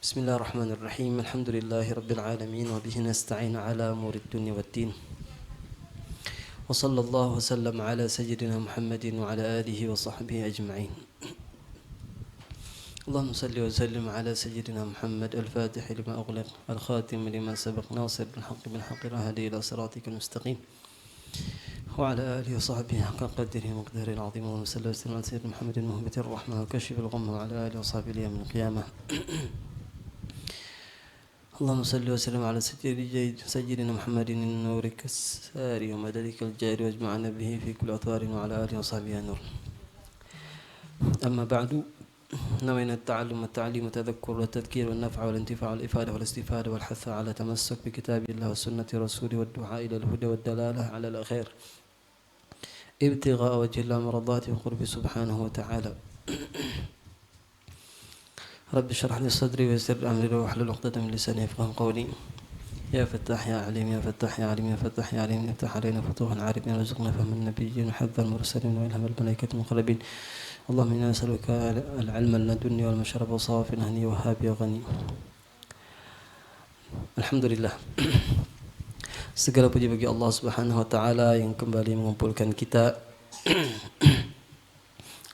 بسم الله الرحمن الرحيم الحمد لله رب العالمين وبه نستعين على أمور الدنيا والدين وصلى الله وسلم على سيدنا محمد وعلى آله وصحبه أجمعين. اللهم صل وسلم على سيدنا محمد الفاتح لما أغلق الخاتم لما سبق ناصر بالحق بالحق الهادي إلى صراطك المستقيم وعلى آله وصحبه حق قدره ومقداره العظيم. اللهم صل وسلم على سيدنا محمد المهبة الرحمة وكشف الغمة وعلى آله وصحبه اليوم القيامة. اللهم صل وسلم على سيدنا محمد النور الكسار ومددك الجاري واجمعنا به في كل أطوار وعلى آله وصحبه النور. أما بعد، نوينا التعلم والتعليم والتذكر والتذكير والنفع والانتفاع والإفادة والاستفادة والحث على تمسك بكتاب الله وسنة رسوله والدعاء إلى الهدى والدلالة على الخير ابتغاء وجه الله مرضاته وقرب سبحانه وتعالى. رب اشرح لي صدري ويسر أمري واحلل عقدة من لساني يفقهوا قولي. يا فتاح يا عليم يا فتاح يا عليم يا فتاح يا عليم افتح علينا فتوحا عارفين وارزقنا فهم النبيين وحفظ المرسلين وإلهام الملائكة المقربين. اللهم إنا نسألك العلم اللدني والمشرب صافي هني وهابي وغني. Alhamdulillah, segala puji bagi Allah Subhanahu wa taala yang kembali mengumpulkan kita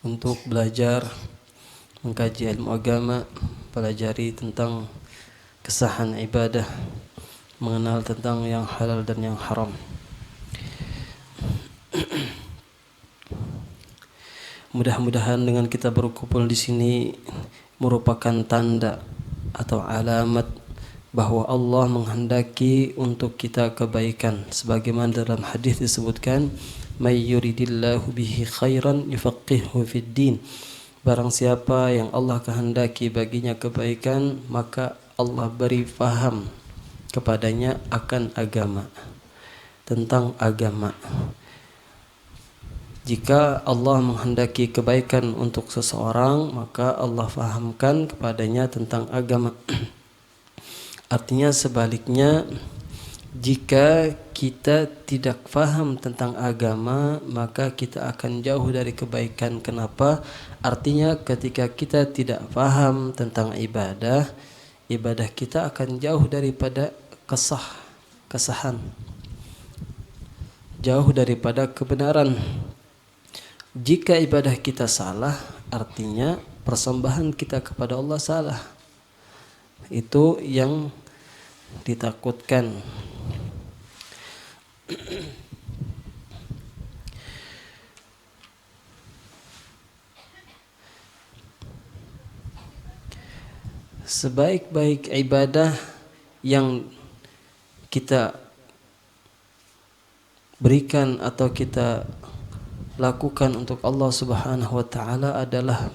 untuk belajar mengkaji ilmu agama, pelajari tentang kesahan ibadah, mengenal tentang yang halal dan yang haram. Mudah-mudahan dengan kita berkumpul di sini merupakan tanda atau alamat bahwa Allah menghendaki untuk kita kebaikan, sebagaimana dalam hadis disebutkan, may yuridillahu bihi khairan yufaqihuhu fid din. Barang siapa yang Allah kehendaki baginya kebaikan, maka Allah beri faham kepadanya akan agama, tentang agama. Jika Allah menghendaki kebaikan untuk seseorang, maka Allah fahamkan kepadanya tentang agama. Artinya sebaliknya, jika kita tidak faham tentang agama, maka kita akan jauh dari kebaikan. Kenapa? Artinya ketika kita tidak faham tentang ibadah, ibadah kita akan jauh daripada kesahan, jauh daripada kebenaran. Jika ibadah kita salah, artinya persembahan kita kepada Allah salah. Itu yang ditakutkan. Sebaik-baik ibadah yang kita berikan atau kita lakukan untuk Allah Subhanahu wa taala adalah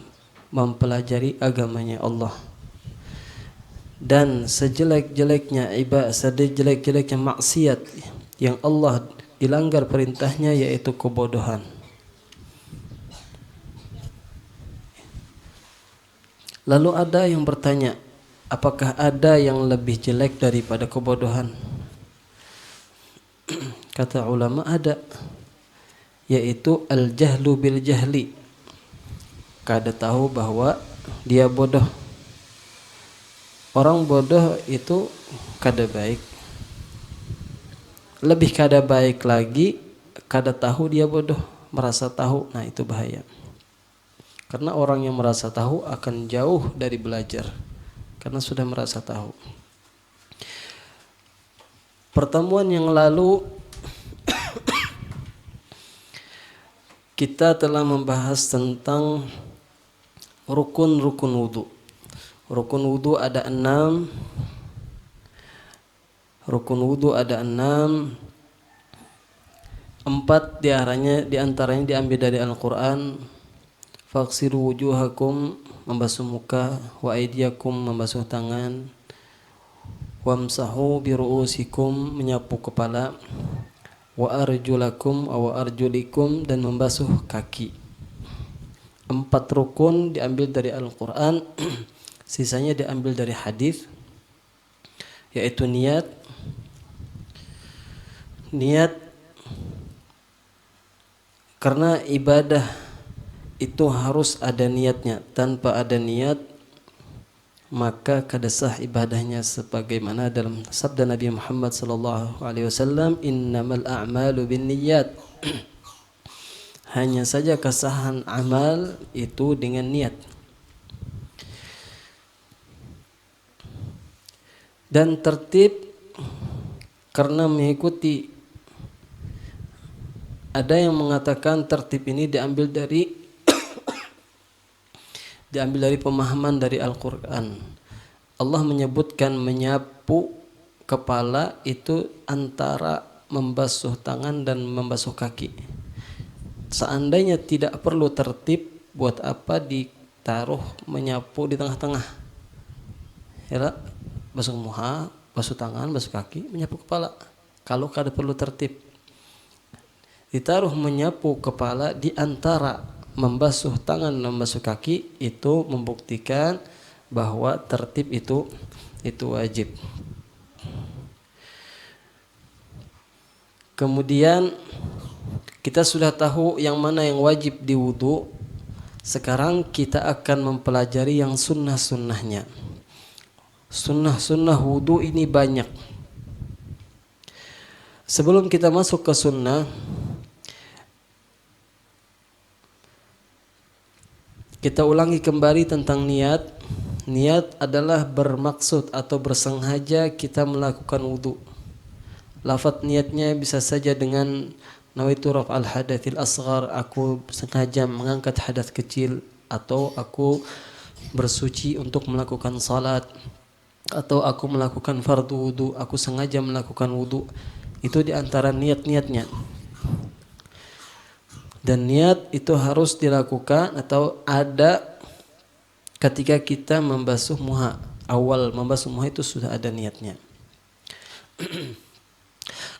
mempelajari agamanya Allah. Dan sejelek-jeleknya ibadah, sejelek-jeleknya maksiat yang Allah dilanggar perintahnya, yaitu kebodohan. Lalu ada yang bertanya, apakah ada yang lebih jelek daripada kebodohan? Kata ulama, ada, yaitu al-jahlu bil jahli. Kada tahu bahwa dia bodoh. Orang bodoh itu kada baik. Lebih kada baik lagi, kada tahu dia bodoh, merasa tahu. Nah, itu bahaya. Karena orang yang merasa tahu akan jauh dari belajar, karena sudah merasa tahu. Pertemuan yang lalu kita telah membahas tentang rukun-rukun wudu. Rukun wudu ada 6. Rukun wudu ada 6. 4 diantaranya diambil dari Al-Quran. Faghsilu wujuhakum, membasuh muka, wa aydiyakum, membasuh tangan, wamsahu biru'usikum, menyapu kepala, wa arjulakum wa arjulikum, dan membasuh kaki. 4 rukun diambil dari Al-Quran. Sisanya diambil dari hadis, yaitu niat. Karena ibadah itu harus ada niatnya. Tanpa ada niat, maka kada sah ibadahnya, sebagaimana dalam sabda Nabi Muhammad sallallahu alaihi wasallam, innamal a'malu binniyat. Hanya saja kesahan amal itu dengan niat. Dan tertib karena mengikuti, ada yang mengatakan tertib ini diambil dari pemahaman dari Al-Quran. Allah menyebutkan menyapu kepala itu antara membasuh tangan dan membasuh kaki. Seandainya tidak perlu tertib, buat apa ditaruh menyapu di tengah-tengah? Ya, basuh muka, basuh tangan, basuh kaki, menyapu kepala. Kalau kada perlu tertib, ditaruh menyapu kepala di antara membasuh tangan dan membasuh kaki, itu membuktikan bahwa tertib itu wajib. Kemudian kita sudah tahu yang mana yang wajib di wudu. Sekarang kita akan mempelajari yang sunnah-sunnahnya. Sunnah-sunnah wudu ini banyak. Sebelum kita masuk ke sunnah, kita ulangi kembali tentang niat. Niat adalah bermaksud atau bersengaja kita melakukan wudu. Lafaz niatnya bisa saja dengan nawaitu raf'al hadatsil asghar, aku sengaja mengangkat hadas kecil, atau aku bersuci untuk melakukan salat, atau aku melakukan fardu wudu, aku sengaja melakukan wudu. Itu di antara niat-niatnya. Dan niat itu harus dilakukan atau ada ketika kita membasuh muha. Awal membasuh muha itu sudah ada niatnya.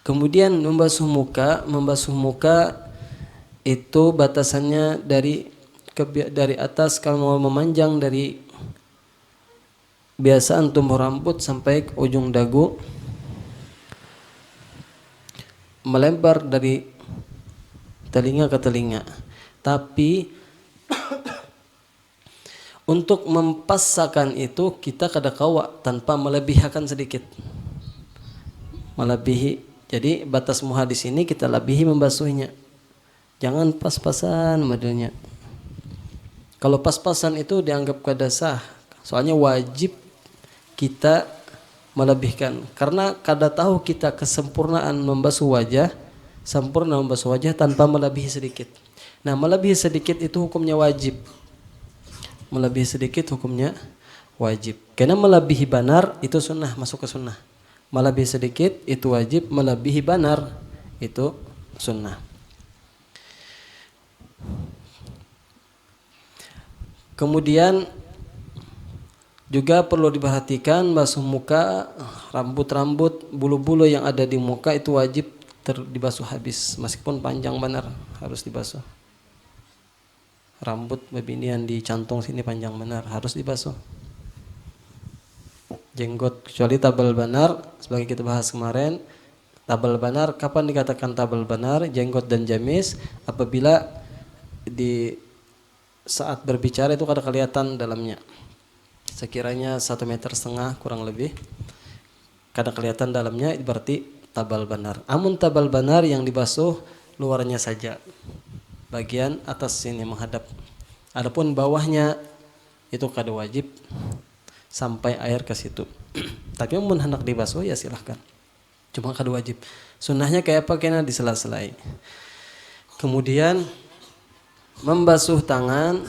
Kemudian membasuh muka itu batasannya dari atas, kalau mau memanjang dari biasaan tumbuh rambut sampai ke ujung dagu, melebar dari telinga ke telinga. Tapi untuk mempassakan itu kita kada kawa tanpa melebihakan sedikit. Melebihi. Jadi batas muha di sini kita lebihi membasuhnya. Jangan pas-pasan modelnya. Kalau pas-pasan itu dianggap kada sah. Soalnya wajib kita melebihkan. Karena kada tahu kita kesempurnaan membasuh wajah, sempurna membasuh wajah tanpa melebihi sedikit. Nah, melebihi sedikit itu hukumnya wajib. Melebihi sedikit hukumnya wajib. Karena melebihi banar itu sunnah, masuk ke sunnah. Melebihi sedikit itu wajib, melebihi banar itu sunnah. Kemudian juga perlu diperhatikan basuh muka, rambut-rambut, bulu-bulu yang ada di muka itu wajib dibasuh habis, meskipun panjang benar harus dibasuh. Rambut bebinian di cantung sini panjang benar harus dibasuh. Jenggot kecuali tabal banar, sebagai kita bahas kemarin, tabal banar kapan dikatakan tabal banar? Jenggot dan jamis apabila di saat berbicara itu kada kelihatan dalamnya. Sekiranya 1,5 meter kurang lebih kada kelihatan dalamnya, berarti tabal banar. Amun tabal banar yang dibasuh luarnya saja, bagian atas sini menghadap. Adapun bawahnya itu kada wajib sampai air ke situ. Tapi mun hendak dibasuh ya silahkan. Cuma kada wajib. Sunnahnya kayak apa? Kena disela-selai. Kemudian membasuh tangan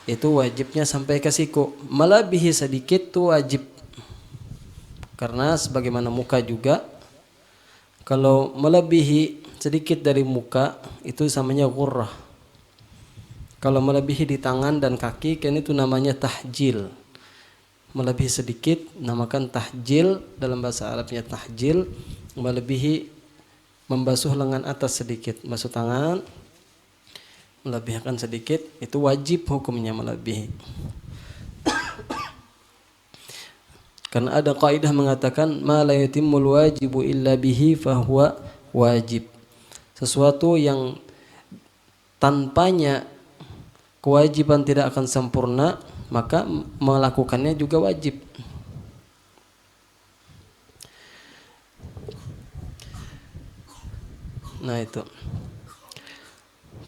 itu wajibnya sampai ke siku. Melebihi sedikit itu wajib. Karena sebagaimana muka juga, kalau melebihi sedikit dari muka itu namanya ghurrah. Kalau melebihi di tangan dan kaki kan itu namanya tahjil. Melebihi sedikit namakan tahjil, dalam bahasa Arabnya tahjil. Melebihi membasuh lengan atas sedikit, basuh tangan, melebihkan sedikit itu wajib hukumnya melebihi. Karena ada kaidah mengatakan ma la yatimmul wajibu illa bihi fahuwa wajib. Sesuatu yang tanpanya kewajiban tidak akan sempurna, maka melakukannya juga wajib. Nah itu.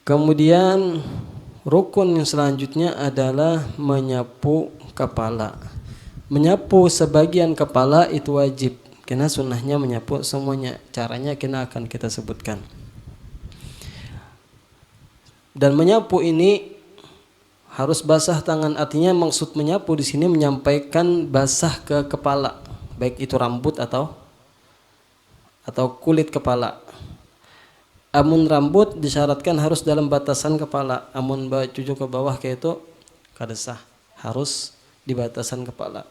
Kemudian rukun yang selanjutnya adalah menyapu kepala. Menyapu sebagian kepala itu wajib, karena sunnahnya menyapu semuanya. Caranya akan kita sebutkan. Dan menyapu ini harus basah tangan. Artinya maksud menyapu di sini menyampaikan basah ke kepala, baik itu rambut atau kulit kepala. Amun rambut disyaratkan harus dalam batasan kepala. Amun cucu ke bawah kayak itu kada sah, harus di batasan kepala.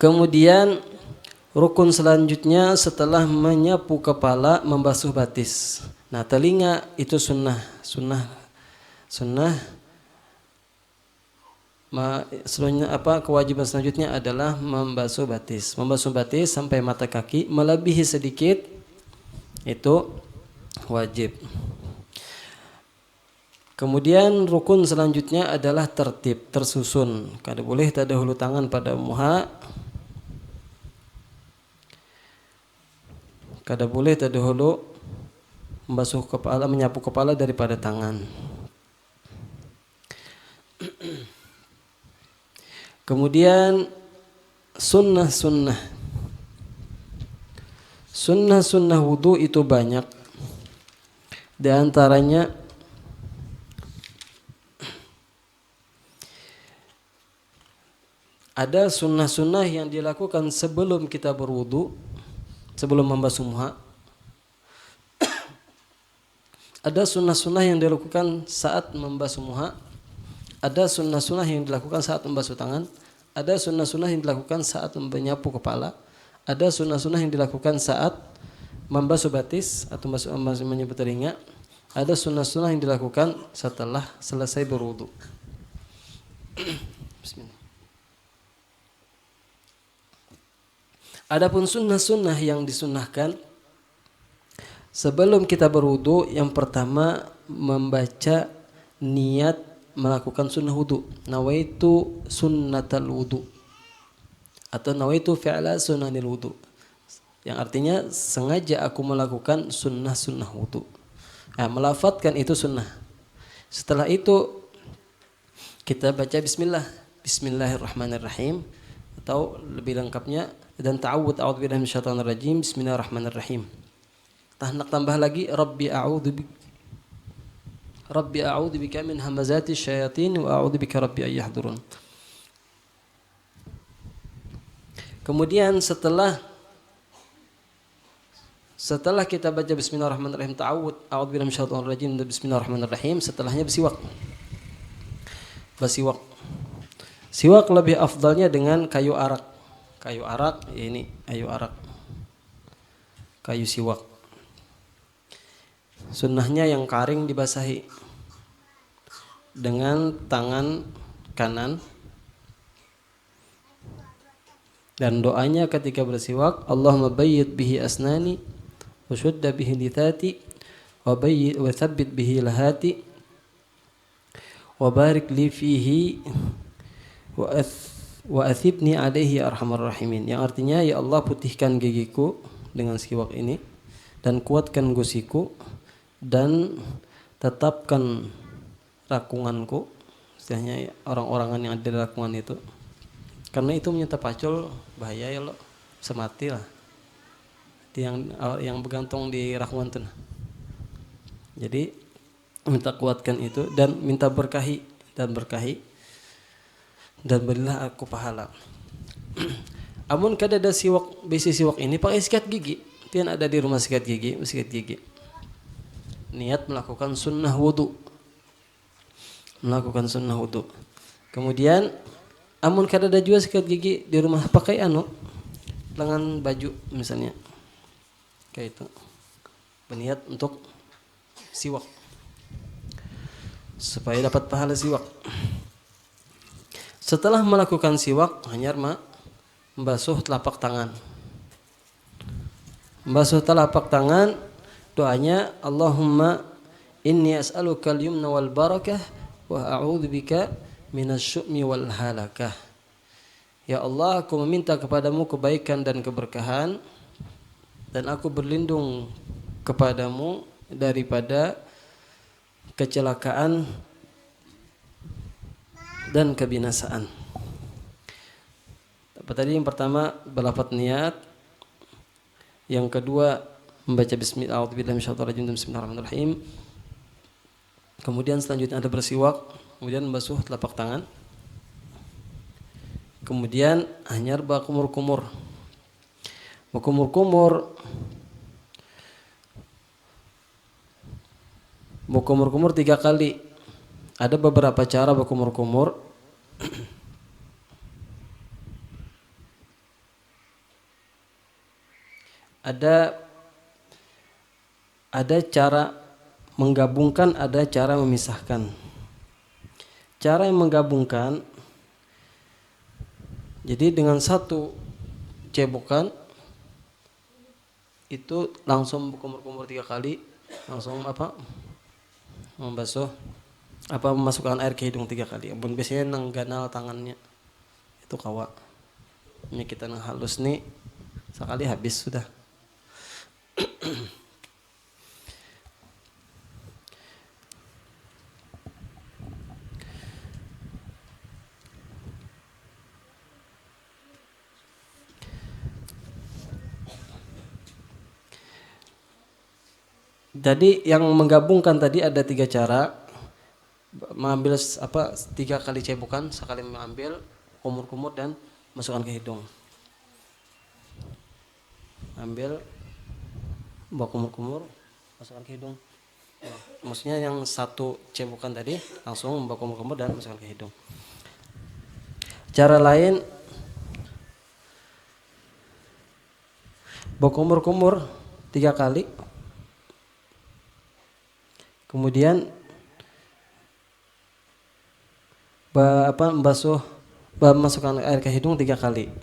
Kemudian rukun selanjutnya setelah menyapu kepala, membasuh batis. Nah, telinga itu sunnah. Selanjutnya kewajiban selanjutnya adalah membasuh batis. Membasuh batis sampai mata kaki, melebihi sedikit itu wajib. Kemudian rukun selanjutnya adalah tertib, tersusun. Kada boleh terdahulu tangan pada muha. Kada boleh terdahulu membasuh kepala, menyapu kepala daripada tangan. Kemudian sunnah wudu itu banyak. Di antaranya ada sunnah yang dilakukan sebelum kita berwudu, sebelum membasuh muha. Ada sunnah yang dilakukan saat membasuh muha. Ada sunnah yang dilakukan saat membasuh tangan. Ada sunnah yang dilakukan saat menyapu kepala. Ada sunnah yang dilakukan saat membasuh batis atau menyapu telinga. Ada sunnah yang dilakukan setelah selesai berwudu. Bismillah. Adapun sunnah yang disunnahkan sebelum kita berwudu, yang pertama membaca niat melakukan sunnah wudu. Nawaitu sunnatal wudu atau nawaitu fi'la sunnanil wudu, yang artinya sengaja aku melakukan sunnah wudu. Melafadzkan itu sunnah. Setelah itu kita baca Bismillahirrahmanirrahim, atau lebih lengkapnya dan ta'awud, a'udzubillahi minasyaitonirrajim, Bismillahirrahmanirrahim. Nak tambah lagi Rabbi a'udzubika min hamazati syayatin wa a'udzubika rabbi ayyahdurun. Kemudian setelah kita baca Bismillahirrahmanirrahim, ta'awud, a'udzubillahi minasyaitonir rajim, dan Bismillahirrahmanirrahim, setelahnya bersiwak. Siwak lebih afdalnya dengan kayu arak. Kayu siwak. Sunnahnya yang karing dibasahi dengan tangan kanan, dan doanya ketika bersiwak, Allahumma bayyid bihi asnani wa syudda bihi lithati wa thabbit bihi lahati wa barik li fihi wa athibni alaihi arhamar rahimin. Yang artinya, ya Allah, putihkan gigiku dengan siwak ini dan kuatkan gusiku dan tetapkan rakunganku, istilahnya orang-orangan yang ada di rakungan itu, karena itu menyita pacul bahaya ya lo, semati lah yang bergantung di rakungan itu. Jadi minta kuatkan itu dan minta berkahi dan berilah aku pahala. Amun kada ada besi siwak ini, pakai sikat gigi. Tian ada di rumah sikat gigi. Niat melakukan sunnah wudu. Kemudian amun kada ada juga sikat gigi di rumah, pakai lengan baju misalnya, kayak itu, berniat untuk siwak supaya dapat pahala siwak. Setelah melakukan siwak, hanya membasuh telapak tangan. Doanya Allahumma Inni as'aluka al-yumna wal barakah wa a'udzubika minasyu'mi wal halakah. Ya Allah, aku meminta kepadamu kebaikan dan keberkahan, dan aku berlindung kepadamu daripada kecelakaan dan kebinasaan. Apa tadi? Yang pertama berlafaz niat, yang kedua membaca bismillahirrahmanirrahim. Kemudian selanjutnya ada bersiwak, kemudian membasuh telapak tangan. Kemudian hanyar berkumur-kumur. Berkumur-kumur 3 kali. Ada beberapa cara berkumur-kumur. Ada cara menggabungkan, ada cara memisahkan. Cara yang menggabungkan, jadi dengan satu cebokan itu langsung berkumur-kumur 3 kali, langsung membasuh memasukkan air ke hidung 3 kali. Ampun biasanya nang ganal tangannya itu kawa. Ini kita nang halus nih sekali habis sudah. Jadi yang menggabungkan tadi ada 3 cara. Mengambil 3 kali cebukan, sekali mengambil, kumur-kumur dan masukkan ke hidung. Ambil, bawa kumur-kumur, masukkan ke hidung. Maksudnya yang satu cebukan tadi langsung membawa kumur-kumur dan masukkan ke hidung. Cara lain, bawa kumur-kumur 3 kali. Kemudian masukkan air ke hidung 3 kali.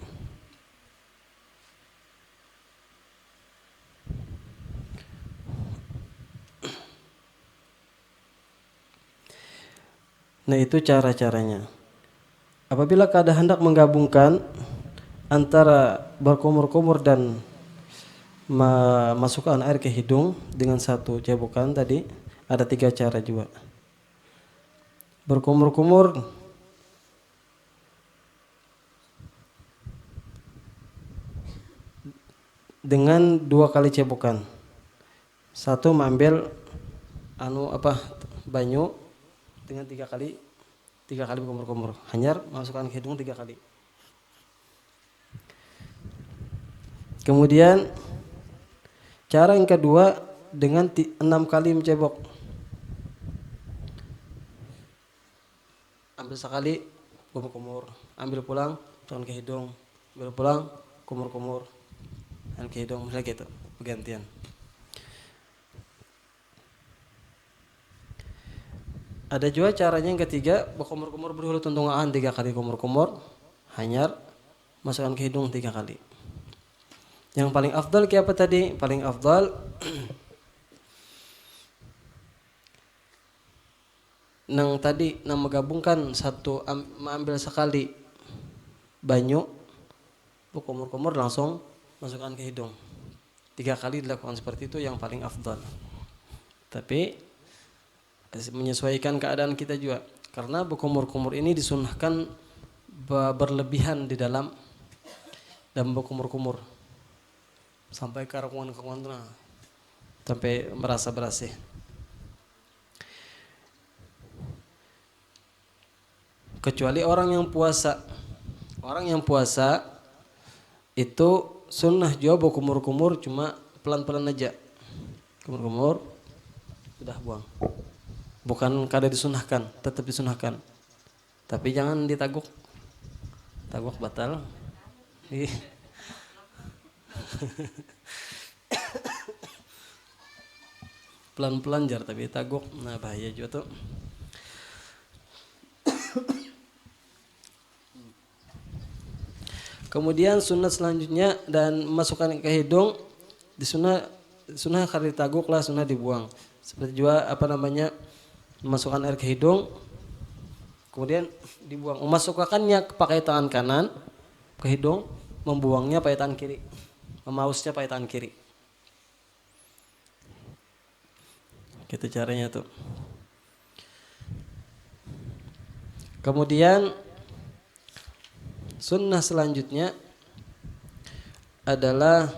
Nah, itu cara-caranya. Apabila kada hendak menggabungkan antara berkumur-kumur dan memasukkan air ke hidung dengan satu cebukan tadi, ada 3 cara juga. Berkumur-kumur dengan 2 kali cebukan. Satu mengambil banyu dengan 3 kali berkumur-kumur. Hanyar masukkan ke hidung 3 kali. Kemudian cara yang kedua dengan 6 kali mencebok. Ambil sekali, kumur-kumur. Ambil pulang, masukkan ke hidung. Ambil pulang, kumur-kumur. Dan ke hidung, misalnya gitu, bergantian. Ada juga caranya yang ketiga, berkumur-kumur berhulu tuntungan 3 kali kumur-kumur. Hanyar, masukkan ke hidung 3 kali. Yang paling afdal kayak apa tadi? Paling afdal nang menggabungkan satu, mengambil sekali banyu, berkumur-kumur langsung masukkan ke hidung. 3 kali dilakukan seperti itu yang paling afdal. Tapi menyesuaikan keadaan kita juga, karena berkumur-kumur ini disunahkan berlebihan di dalam dan berkumur-kumur sampai ke rongga-rongga sampai merasa berasih. Kecuali orang yang puasa. Orang yang puasa itu sunnah juga berkumur-kumur, cuma pelan-pelan aja. Kumur-kumur sudah buang. Bukan kada disunahkan, tetap disunahkan. Tapi jangan ditaguk. Taguk batal. Pelan-pelan jar tapi taguk, nah bahaya juga tuh. Kemudian sunat selanjutnya dan masukkan ke hidung di sunah kali ditaguk lah, sunah dibuang. Seperti juga memasukkan air ke hidung, kemudian dibuang. Memasukkannya pakai tangan kanan ke hidung, membuangnya pakai tangan kiri, memausnya pakai tangan kiri. Gitu caranya tuh. Kemudian sunnah selanjutnya adalah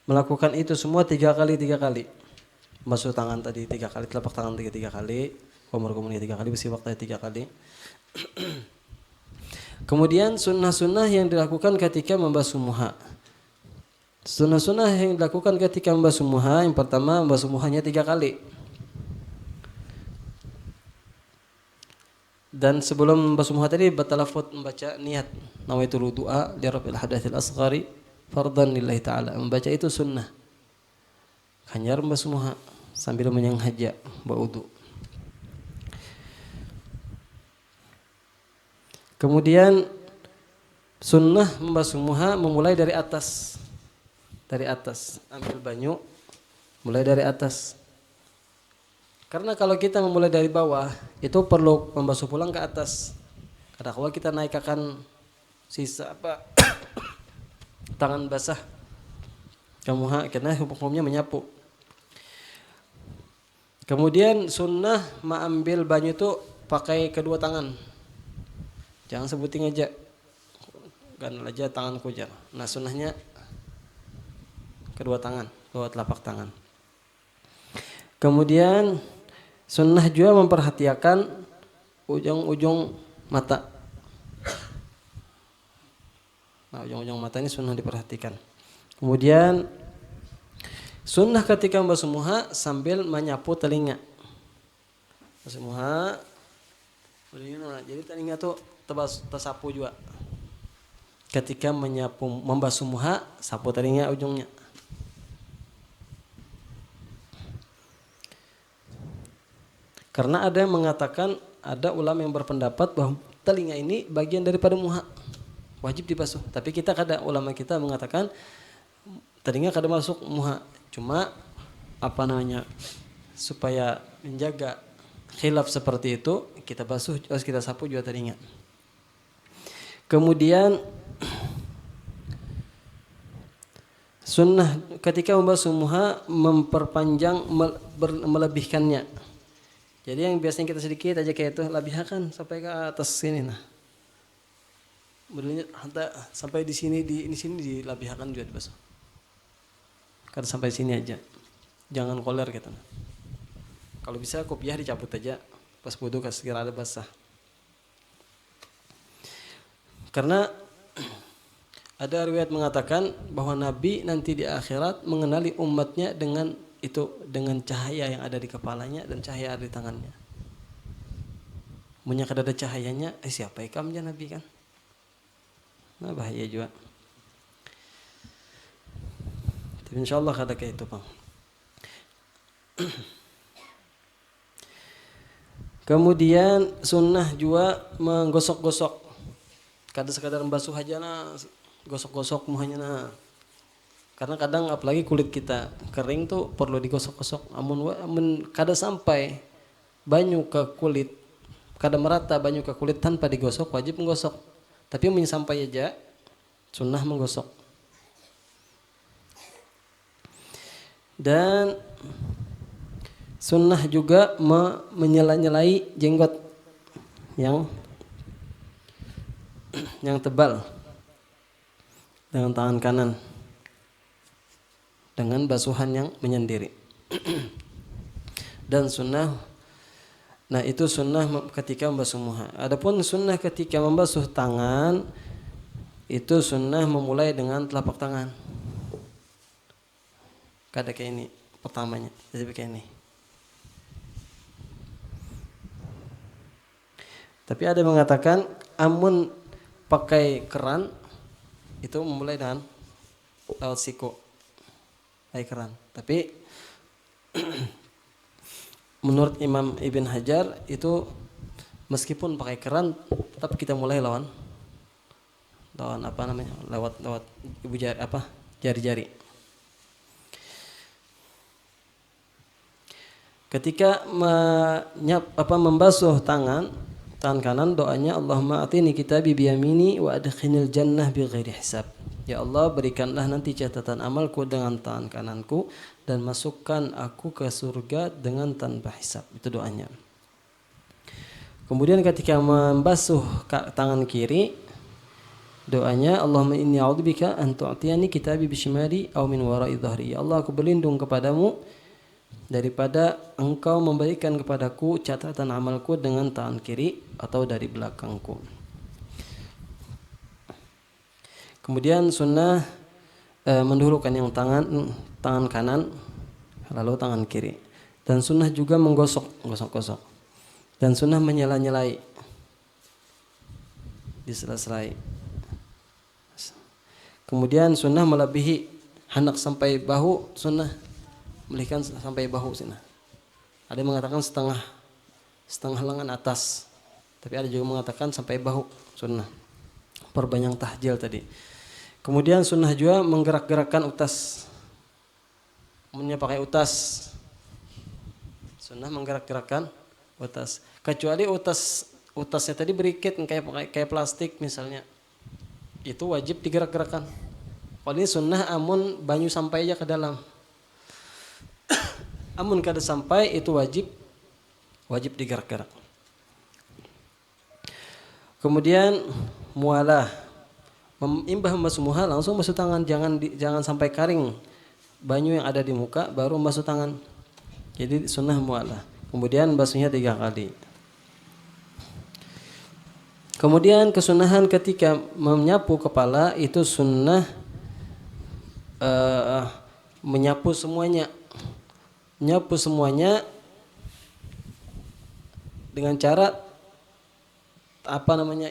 melakukan itu semua 3 kali. Basuh tangan tadi 3 kali, telapak tangan 3 kali, kumur-kumurnya 3 kali, besi waktu 3 kali. Kemudian sunnah-sunnah yang dilakukan ketika membasuh muha. Sunnah-sunnah yang dilakukan ketika membasuh muha, yang pertama membasuh muhanya 3 kali. Dan sebelum membasuh muha tadi bertalafut membaca niat nawaitul wudu'a li rabbil hadatsil asghari fardhan lillahi ta'ala. Membaca itu sunnah. Hanya membasuh muha sambil menyengaja berwudu. Kemudian sunnah membasuh muha memulai dari atas. Dari atas, ambil banyu mulai dari atas. Karena kalau kita memulai dari bawah, itu perlu membasuh pulang ke atas. Karena kalau kita naik akan sisa tangan basah ke muha, karena hukumnya menyapu. Kemudian sunnah mengambil banyu itu pakai kedua tangan. Jangan sebuting aja. Kan aja tanganku aja. Nah, sunnahnya kedua tangan, kedua telapak tangan. Kemudian sunnah juga memperhatikan ujung-ujung mata. Nah, ujung-ujung mata ini sunnah diperhatikan. Kemudian sunnah ketika membasuh muha sambil menyapu telinga. Basuh muha, jadi telinga tuh tersapu juga. Ketika membasuh muha, sapu telinga ujungnya. Karena ada yang mengatakan, ada ulama yang berpendapat bahwa telinga ini bagian daripada muha, wajib dibasuh. Tapi ulama kita mengatakan telinga kada masuk muha. Cuma supaya menjaga khilaf seperti itu, kita basuh, harus kita sapu juga telinga. Kemudian sunnah ketika membasuh muha memperpanjang, melebihkannya. Jadi yang biasanya kita sedikit aja kayak itu, lebihkan sampai ke atas sini nah. Modelnya sampai di sini dilebihkan juga dibasuh. Karena sampai sini aja. Jangan koler gitu. Kalau bisa kopiah dicabut aja pas wudu sekira ada basah. Karena ada riwayat mengatakan bahwa Nabi nanti di akhirat mengenali umatnya dengan cahaya yang ada di kepalanya dan cahaya ada di tangannya. Punya kada ada cahayanya, siapa ikamnya Nabi kan? Nah, bahaya juga. Tapi insyaallah kada kayak itu, Bang. Kemudian sunnah juga menggosok-gosok. Kada sekadar membasuh aja nah, gosok-gosok muhanya nah. Karena kadang apalagi kulit kita kering tuh perlu digosok-gosok. Amun kada sampai banyu ke kulit, kada merata banyu ke kulit tanpa digosok, wajib menggosok. Tapi amun sampai aja, sunnah menggosok. Dan sunnah juga menyela-nyelai jenggot yang tebal dengan tangan kanan dengan basuhan yang menyendiri. Dan sunnah, nah itu sunnah ketika membasuh muha. Adapun sunnah ketika membasuh tangan, itu sunnah memulai dengan telapak tangan. Kada kayak ini pertamanya, jadi kayak ini. Tapi ada yang mengatakan amun pakai keran itu memulai dengan lewat siku. Keran. Tapi menurut Imam Ibn Hajar itu meskipun pakai keran tetap kita mulai lewat lewat ibu jari jari-jari. Ketika membasuh tangan kanan, doanya Allahumma atini kitabi biyamini wa adkhinil jannah bighairi hisab. Ya Allah, berikanlah nanti catatan amalku dengan tangan kananku dan masukkan aku ke surga dengan tanpa hisab. Itu doanya. Kemudian ketika membasuh tangan kiri, doanya Allahumma inni a'udzubika an tu'tiyani kitabi bishimali aw min wara'i dhahri. Ya Allah, aku berlindung kepadamu daripada engkau memberikan kepadaku catatan amalku dengan tangan kiri atau dari belakangku. Kemudian sunnah mendahulukan yang tangan kanan lalu tangan kiri. Dan sunnah juga menggosok-gosok. Dan sunnah menyela-nyelai di sela-selai. Kemudian sunnah melebihi hendak sampai bahu, sunnah melihkan sampai bahu sunnah. Ada yang mengatakan setengah lengan atas, tapi ada juga mengatakan sampai bahu sunnah. Perbanyak tahjil tadi. Kemudian sunnah juga menggerak-gerakkan utas. Umumnya pakai utas. Sunnah menggerak-gerakkan utas. Kecuali utasnya tadi berikit kayak plastik misalnya. Itu wajib digerak-gerakkan. Kalau ini sunnah amun banyu sampai aja ke dalam. Amun kada sampai itu wajib digerak-gerak. Kemudian mualah. Membasuh muha langsung basuh tangan, jangan sampai kering banyu yang ada di muka baru basuh tangan. Jadi sunnah mualah. Kemudian basuhnya 3 kali. Kemudian kesunahan ketika menyapu kepala itu sunnah menyapu semuanya. Menyapu semuanya dengan cara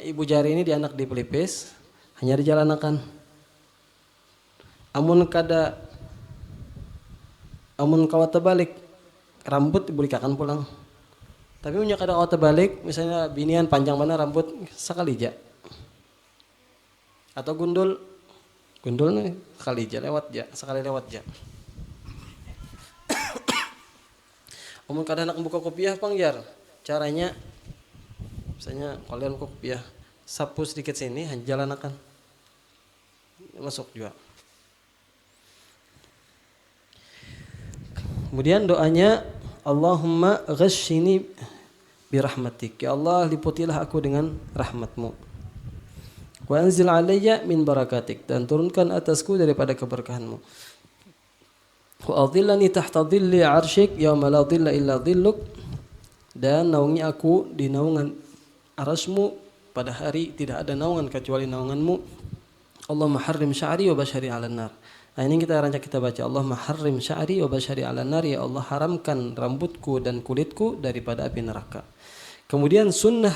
ibu jari ini dianak di pelipis, hanya dijalanakan. Amun kawat terbalik rambut dibulikakan pulang. Tapi punya kada kawat terbalik, misalnya binian panjang mana rambut sekali aja. Atau gundul nih sekali lewat aja. Amun kada nak buka kopiah pangjar. Caranya misalnya kalian buka kopiah, sapu sedikit sini, jalanakan. Masuk juga. Kemudian doanya Allahumma ghashini birahmatik. Ya Allah, liputilah aku dengan rahmatmu. Wa anzil alayya min barakatik. Dan turunkan atasku daripada keberkahanmu. Wa adhillani tahta dhilli arsyik yawma la dhilla illa dhilluk. Dan naungi aku di naungan arasmu pada hari tidak ada naungan kecuali naunganmu. Allahumma harrim sya'ri wa bashari 'alan nar. Nah, ini kita baca Allahumma harrim sya'ri wa bashari 'alan nar. Ya Allah, haramkan rambutku dan kulitku daripada api neraka. Kemudian sunnah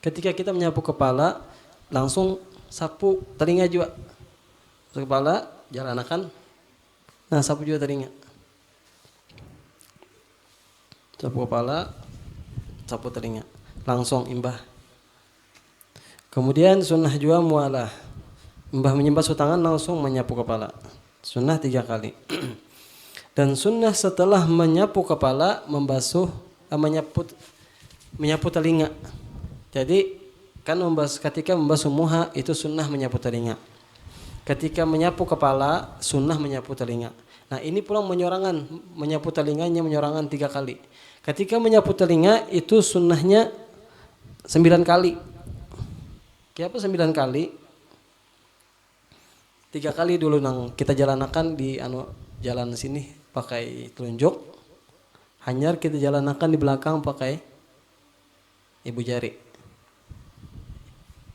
ketika kita menyapu kepala langsung sapu telinga juga. Kepala jalanakan. Nah, sapu juga telinga. Sapu kepala, sapu telinga. Langsung imbah. Kemudian sunnah juga mualah. Imbah menyembasuh tangan langsung menyapu kepala. Sunnah 3 kali. Dan sunnah setelah menyapu kepala menyapu telinga. Jadi kan ketika membasuh muha itu sunnah menyapu telinga. Ketika menyapu kepala sunnah menyapu telinga. Nah, ini pulang menyapu telinganya menyorangan 3 kali. Ketika menyapu telinga itu sunnahnya 9 kali. Kenapa 9 kali? 3 kali dulu kita jalanakan di jalan sini pakai telunjuk. Hanyar kita jalanakan di belakang pakai ibu jari.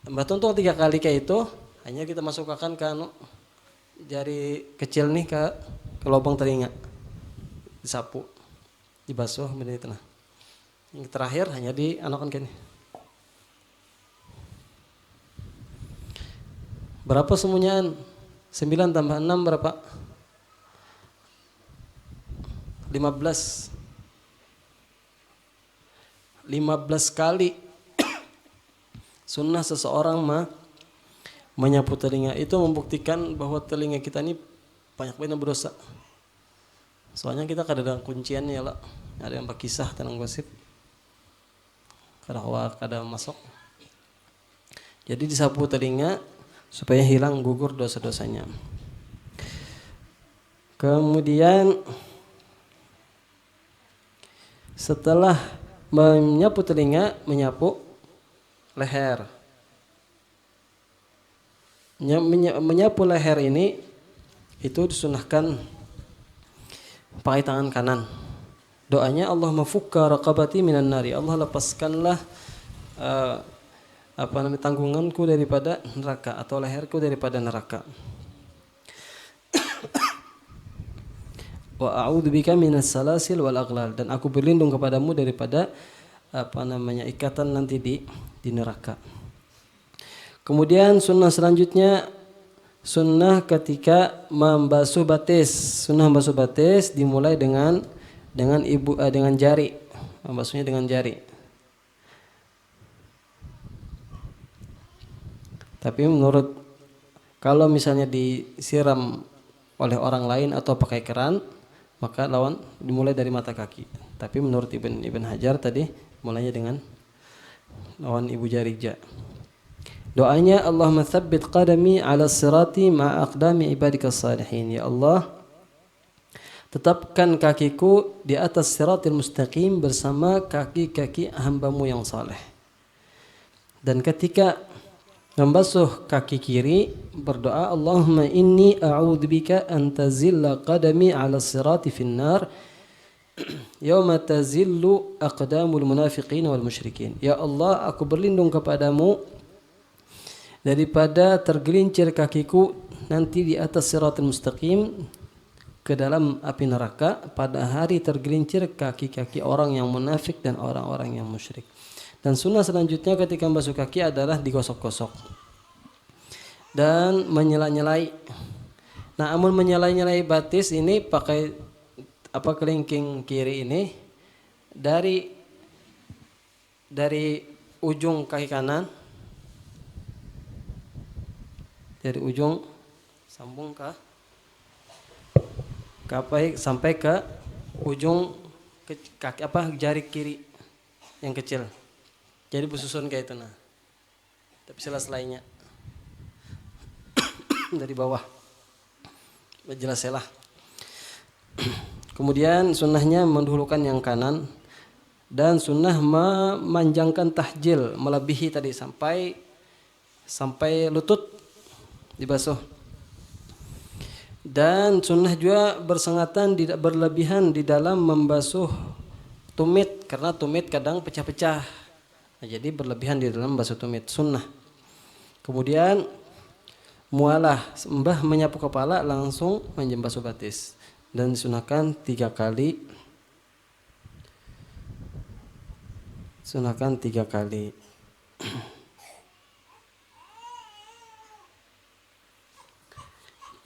Mbak tuntung 3 kali kayak itu, hanya kita masukkan ke jari kecil nih ke lubang telinga. Disapu, dibasuh benar itu nah. Yang terakhir hanya dianakan gini. Berapa semuanya? 9 tambah 6 berapa? 15 kali sunnah seseorang menyapu telinga. Itu membuktikan bahwa telinga kita ini banyak banget berdosa. Soalnya kita kadang kunciannya lah, ada yang berkisah tentang gosip, kadang masuk. Jadi disapu telinga supaya hilang gugur dosa-dosanya. Kemudian setelah menyapu telinga, menyapu leher. Menyapu leher ini itu disunahkan pakai tangan kanan. Doanya Allahumma fukka raqabati minan nari. Allah lepaskanlah tanggunganku daripada neraka atau leherku daripada neraka. Wa a'udzubika minas salasil wal aghlal, dan aku berlindung kepadamu daripada ikatan nanti di neraka. Kemudian sunnah selanjutnya, sunnah ketika membasuh batis. Sunnah membasuh batis dimulai dengan jari, membasuhnya dengan jari. Tapi kalau misalnya disiram oleh orang lain atau pakai keran, maka dimulai dari mata kaki. Tapi menurut Ibn Hajar tadi mulainya dengan lawan ibu jari ja. Doanya Allahumma tsabbit qadami 'ala sirati ma'a aqdami ibadika salihin. Ya Allah, tetapkan kakiku di atas siratil mustaqim bersama kaki-kaki hamba-Mu yang saleh. Dan ketika membasuh kaki kiri, berdoa Allahumma inni a'udzubika an tazilla qadami 'ala sirati finnar yauma tazillu aqdamul munafiqin wal musyrikin. Ya Allah, aku berlindung kepadamu daripada tergelincir kakiku nanti di atas siratul mustaqim ke dalam api neraka pada hari tergelincir kaki-kaki orang yang munafik dan orang-orang yang musyrik. Dan sunnah selanjutnya ketika membasuh kaki adalah digosok-gosok dan menyela-nyelai. Nah, amun menyela-nyelai batis ini pakai kelingking kiri ini dari ujung kaki kanan, dari ujung sambung ke sampai ke ujung kaki jari kiri yang kecil. Jadi bersusun kayak itu nah. Tapi sela-selainya dari bawah. Jelas lah. Kemudian sunnahnya mendahulukan yang kanan, dan sunnah memanjangkan tahjil melebihi tadi sampai lutut dibasuh. Dan sunnah juga bersengatan tidak berlebihan di dalam membasuh tumit, karena tumit kadang pecah-pecah. Nah, jadi berlebihan di dalam membasuh tumit sunnah. Kemudian mualah, menyapu kepala langsung membasuh batis, dan disunahkan 3 kali. Sunahkan 3 kali.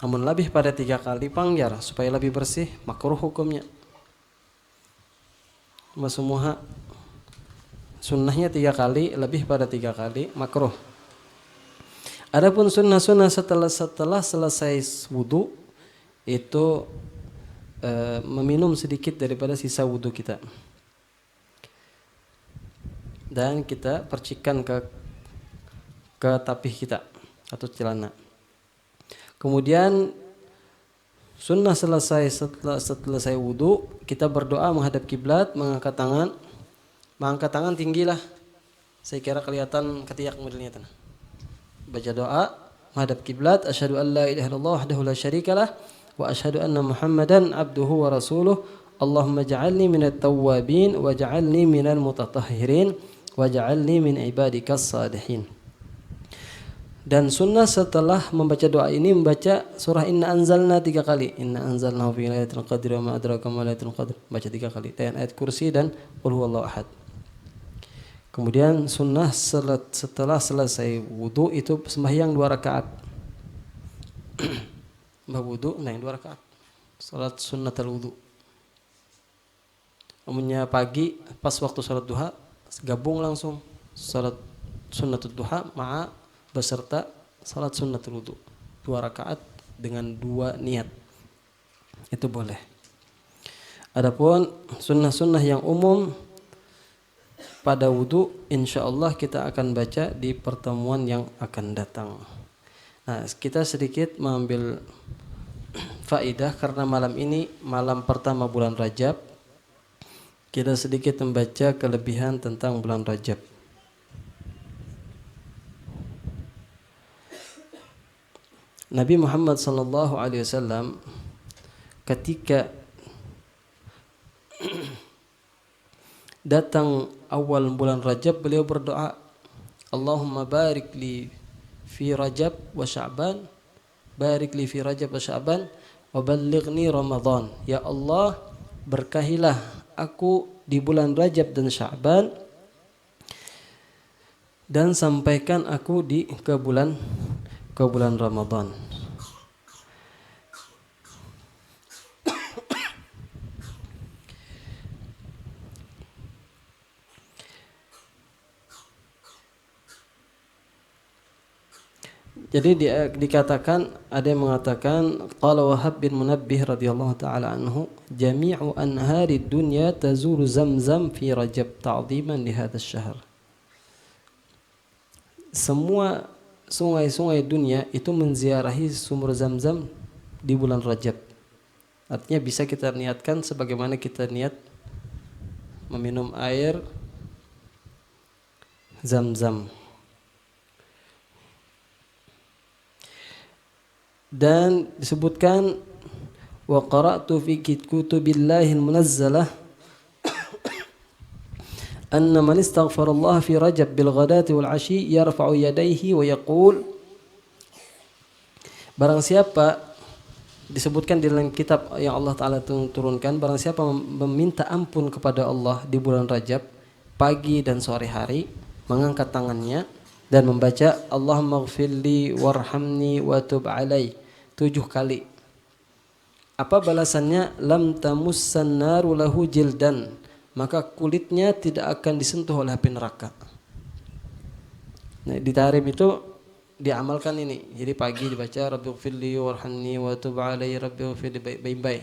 Namun lebih pada 3 kali pangjar supaya lebih bersih, makruh hukumnya. Semua sunnahnya 3 kali, lebih pada 3 kali makruh. Adapun sunnah-sunnah setelah selesai wudu itu meminum sedikit daripada sisa wudu kita, dan kita percikan ke tapih kita atau celana. Kemudian sunnah setelah selesai wudu, kita berdoa menghadap kiblat, mengangkat tangan tinggilah. Saya kira kelihatan ketiak modelnya tanah. Baca doa menghadap kiblat, asyhadu an la ilaha illallah wahdahu la syarikalah wa asyhadu anna Muhammadan abduhu wa rasuluh. Allahumma ja'alni minat tawwabin wa ja'alni minal mutatahhirin wa ja'alni min ibadikas salihin. Dan sunnah setelah membaca doa ini membaca surah Inna Anzalna 3 kali. Inna anzalnahu fi lailatul qadri wa ma adraka ma lailatul qadr. Baca 3 kali. Dan ayat kursi dan qul huwallahu ahad. Kemudian sunnah setelah selesai wudu itu sembahyang 2 rakaat. Wudu, 2 rakaat. Salat sunnatul wudu. Umumnya pagi pas waktu salat duha gabung langsung salat sunnatul duha beserta salat sunnatul wudu. 2 rakaat dengan 2 niat. itu boleh. Adapun sunnah-sunnah yang umum pada wudhu, insya Allah kita akan baca di pertemuan yang akan datang. Nah, kita sedikit mengambil faidah karena malam ini malam pertama bulan Rajab. Kita sedikit membaca kelebihan tentang bulan Rajab. Nabi Muhammad SAW ketika datang awal bulan Rajab, beliau berdoa, Allahumma barik li fi Rajab wa Sya'ban, barik li fi Rajab wa Sya'ban wa ballighni Ramadan. Ya Allah, berkahilah aku di bulan Rajab dan Sya'ban dan sampaikan aku ke bulan Ramadan. Jadi dikatakan, ada yang mengatakan qala Wahab bin Munabbih radhiyallahu taala anhu, jami'u anhari dunya tazuru Zamzam fi Rajab ta'dhiman li hadzal syahr. Semua sungai-sungai dunia itu menziarahi sumur Zamzam di bulan Rajab. Artinya bisa kita niatkan sebagaimana kita niat meminum air Zamzam. Dan disebutkan wa qara'tu fi kutubillahi al-munazzalah anna man istaghfara Allah fi Rajab bil ghadati wal 'ashi yarfa'u yadayhi wa yaqul, barang siapa, disebutkan di dalam kitab yang Allah Ta'ala turunkan, barang siapa meminta ampun kepada Allah di bulan Rajab pagi dan sore hari, mengangkat tangannya dan membaca Allahumma ghfirli warhamni wa tub alai 7 kali. Apa balasannya? Lam tamussan naru lahu jildan, maka kulitnya tidak akan disentuh oleh api neraka. Nah, di tahrib itu diamalkan ini. Jadi pagi dibaca Rabbighfirli warhamni wa tub alai Rabbighfirli, baik-baik.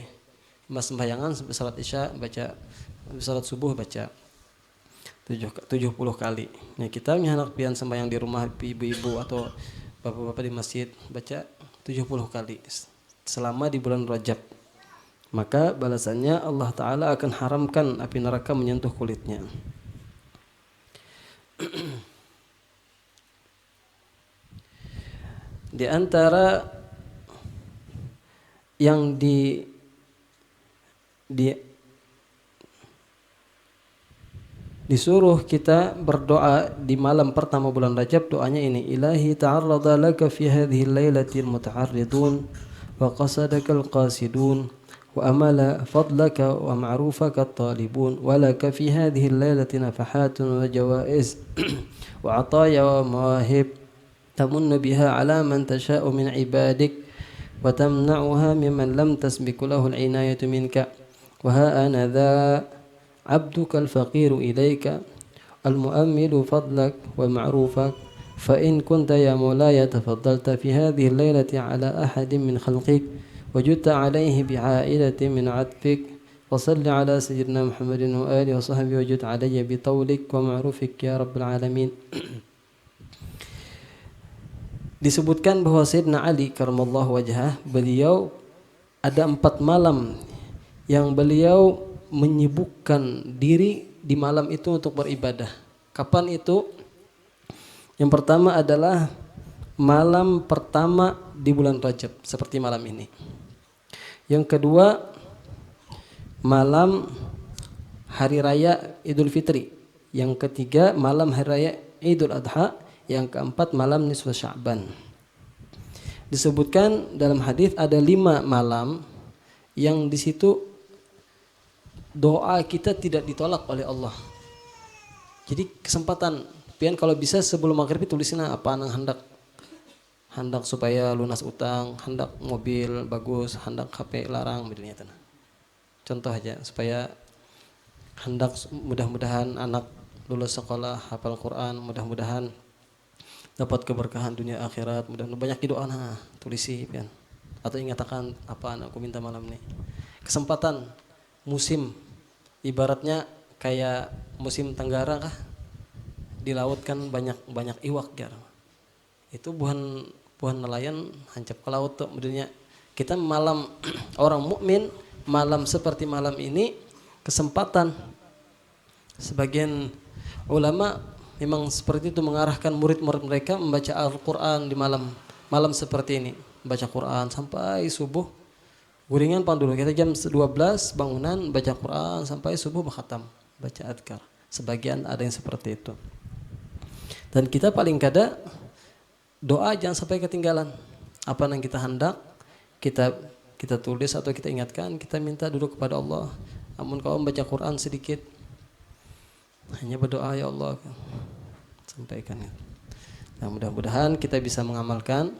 Mas sembayangan sampai salat Isya baca, salat subuh baca 70 kali. Nah, kita anak pian sembahyang di rumah ibu-ibu atau bapak-bapak di masjid baca 70 kali selama di bulan Rajab. Maka balasannya Allah Ta'ala akan haramkan api neraka menyentuh kulitnya. Di antara yang disuruh kita berdoa di malam pertama bulan Rajab, doanya ini, Ilahi ta'arrada laka fi hadhihi al-lailatil muta'arridun wa qasadakal qasidun wa amala fadlaka wa ma'rufaka at-talibun wa laka fi hadhihi al-lailati nafahatun wa jawaiz wa ataya wa mawahib tamunnu biha ala man tasha'u min ibadik wa tamna'uha mimman lam tasbiku lahu al-inayatu minka wa ha ana dha عبدك الفقير إليك المؤمل فضلك ومعروفك فإن كنت يا مولاي تفضلت في هذه الليلة على أحد من خلقك وجدت عليه بعائلة من عطفك وصل على سيدنا محمد وآله وصحبه وجد علي بطولك ومعروفك يا رب العالمين. Disebutkan bahwa Sayyidina Ali karamallahu wajhah, beliau ada 4 malam yang beliau menyibukkan diri di malam itu untuk beribadah. Kapan itu? Yang pertama adalah malam pertama di bulan Rajab, seperti malam ini. Yang kedua, malam hari raya Idul Fitri. Yang ketiga, malam hari raya Idul Adha. Yang keempat, malam nisfu Sya'ban. Disebutkan dalam hadis ada 5 malam yang di situ doa kita tidak ditolak oleh Allah. Jadi kesempatan pian kalau bisa sebelum maghrib tulisin apa nang hendak supaya lunas utang, hendak mobil bagus, hendak HP larang modelnya tanah. Contoh aja supaya hendak mudah-mudahan anak lulus sekolah, hafal Quran, mudah-mudahan dapat keberkahan dunia akhirat, mudah-mudahan banyak doa tulisi pian. Atau ingatakan apa aku minta malam ini. kesempatan musim, ibaratnya kayak musim tenggara kah, di laut kan banyak iwak jar. Itu buhan nelayan hancap ke laut tuh modelnya. Kita malam orang mukmin malam seperti malam ini kesempatan. Sebagian ulama memang seperti itu mengarahkan murid-murid mereka membaca Al-Qur'an di malam seperti ini, baca Quran sampai subuh. Guringan pan dulu kita jam 12 bangunan baca Quran sampai subuh khatam, baca adkar. Sebagian ada yang seperti itu. Dan kita paling kada doa jangan sampai ketinggalan. Apa yang kita hendak kita tulis atau kita ingatkan, kita minta dulu kepada Allah. Amun kau membaca Quran sedikit, hanya berdoa ya Allah, sampaikan. Nah, mudah-mudahan kita bisa mengamalkan.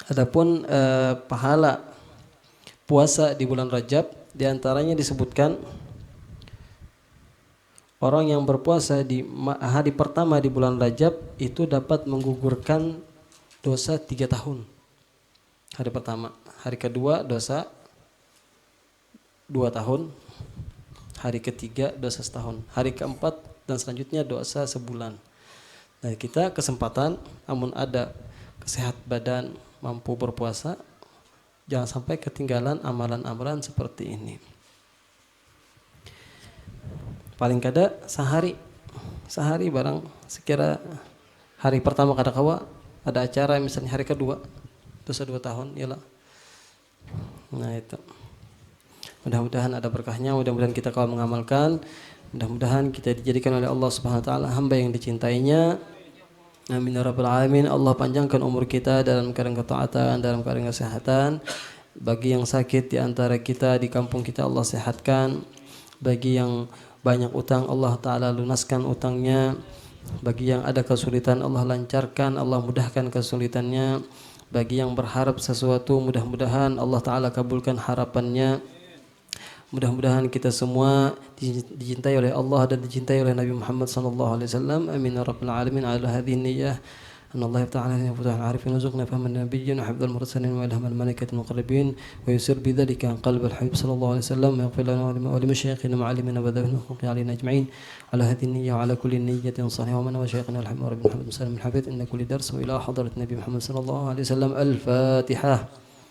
Adapun pahala puasa di bulan Rajab, diantaranya disebutkan orang yang berpuasa di hari pertama di bulan Rajab itu dapat menggugurkan dosa 3 tahun. Hari pertama, hari kedua dosa 2 tahun, hari ketiga dosa setahun, hari keempat dan selanjutnya dosa sebulan. Nah, kita kesempatan, amun ada kesehat badan mampu berpuasa, jangan sampai ketinggalan amalan-amalan seperti ini. Paling kada sehari barang sekira hari pertama kada kawa ada acara, misalnya hari kedua dosa 2 tahun ialah. Nah itu mudah-mudahan ada berkahnya, mudah-mudahan kita kalau mengamalkan, mudah-mudahan kita dijadikan oleh Allah Subhanahu wa taala hamba yang dicintainya. Amin ya rabbal alamin. Allah panjangkan umur kita dalam keadaan ketaatan, dalam keadaan kesehatan. Bagi yang sakit di antara kita di kampung kita Allah sehatkan. Bagi yang banyak utang Allah taala lunaskan utangnya. Bagi yang ada kesulitan Allah lancarkan, Allah mudahkan kesulitannya. Bagi yang berharap sesuatu, mudah-mudahan Allah taala kabulkan harapannya. Mudah-mudahan kita semua dicintai oleh Allah dan dicintai oleh Nabi Muhammad sallallahu alaihi wasallam. Amin ya rabbal alamin. Ala hadhihi niyyah أن الله تعالى يفتح العارفين ويرزقنا فهم النبيين وحفظ المرسلين وإلهام الملائكة المقربين ويسر بذلك عن قلب الحبيب صلى الله عليه وسلم ويغفر لنا ولمشايخنا ومعلمنا وذوينا الحقوق علينا أجمعين على هذه النية وعلى كل نية صحيحة ومن وشيخنا الحمد رب محمد صلى الله عليه وسلم من كل درس وإلى حضرة النبي محمد صلى الله عليه وسلم. الفاتحة.